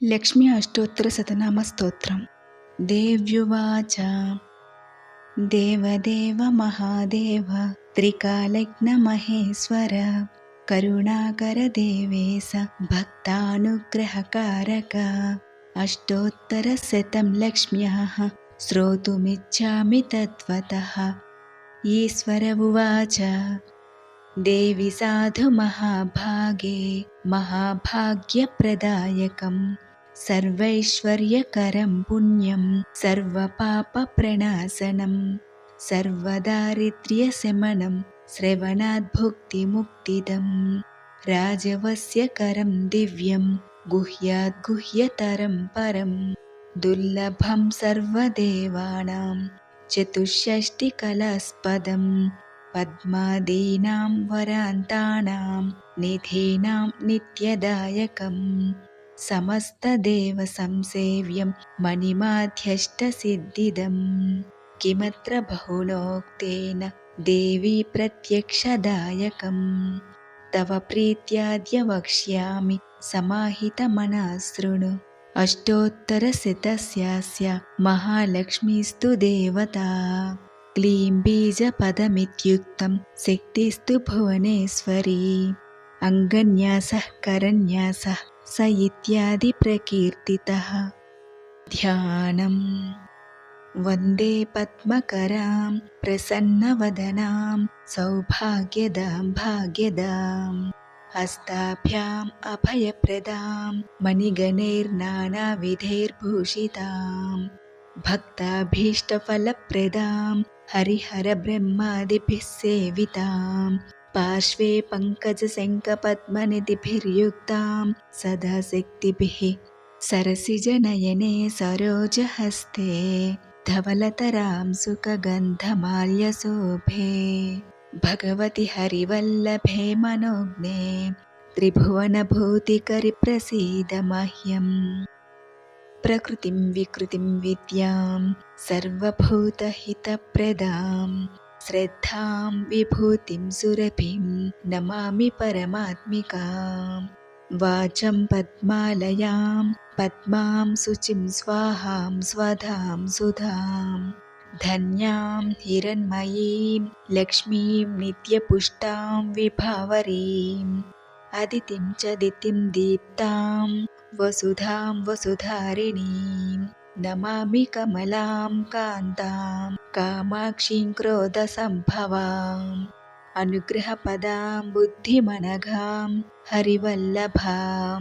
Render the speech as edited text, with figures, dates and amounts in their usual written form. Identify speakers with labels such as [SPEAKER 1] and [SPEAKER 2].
[SPEAKER 1] लक्ष्मी अष्टोत्तरशतनामस्तोत्रम्। देव्युवाच देवदेव महादेव त्रिकालज्ञमहेश्वर करुणाकर देवेश भक्तानुग्रहकारक अष्टोत्तरशतं लक्ष्म्याः श्रोतुमिच्छामि तत्त्वतः। ईश्वर उवाच देवि साधु महाभागे महाभाग्यप्रदायकं सर्वैश्वर्यकरं पुण्यं सर्वपापप्रणाशनं सर्वदारिद्र्यशमनं श्रवणाद्भुक्तिमुक्तिदं राजवस्यकरं दिव्यं गुह्यात् गुह्यतरं परं दुर्लभं सर्वदेवानां चतुष्षष्टिकलास्पदम् पद्मादीनां वरान्तानां निधीनां नित्यदायकं समस्तदेवसंसेव्यं मणिमाध्यष्टसिद्धिदं किमत्र बहुनोक्तेन देवी प्रत्यक्षदायकं तव प्रीत्याद्य वक्ष्यामि समाहितमनः शृणु। अष्टोत्तरशतस्यास्य महालक्ष्मीस्तु देवता क्लीं बीजपदमित्युक्तं शक्तिस्तु भुवनेश्वरी अङ्गन्यासः करन्यासः स इत्यादि प्रकीर्तितः। ध्यानम् वन्दे पद्मकरां प्रसन्नवदनां सौभाग्यदां भाग्यदां हस्ताभ्याम् अभयप्रदां मणिगणैर्नानाविधैर्भूषितां भक्ताभीष्टफलप्रदां हरिहरब्रह्मादिभिः सेवितां पार्श्वे पङ्कजशङ्खपद्मनिधिभिर्युक्तां सदा शक्तिभिः सरसिजनयने सरोजहस्ते धवलतरां सुखगन्धमाल्यशोभे भगवति हरिवल्लभे मनोज्ञे त्रिभुवनभूतिकरि प्रसीद मह्यम्। प्रकृतिं विकृतिं विद्यां सर्वभूतहितप्रदां श्रद्धां विभूतिं सुरभिं नमामि परमात्मिकां वाचं पद्मालयां पद्मां शुचिं स्वाहां स्वधां सुधां धन्यां हिरण्मयीं लक्ष्मीं नित्यपुष्टां विभावरीम् अदितिं च दितिं दीप्तां वसुधां वसुधारिणीं नमामि कमलां कान्तां कामाक्षीं क्रोधसम्भवाम् अनुग्रहपदां बुद्धिमनघां हरिवल्लभां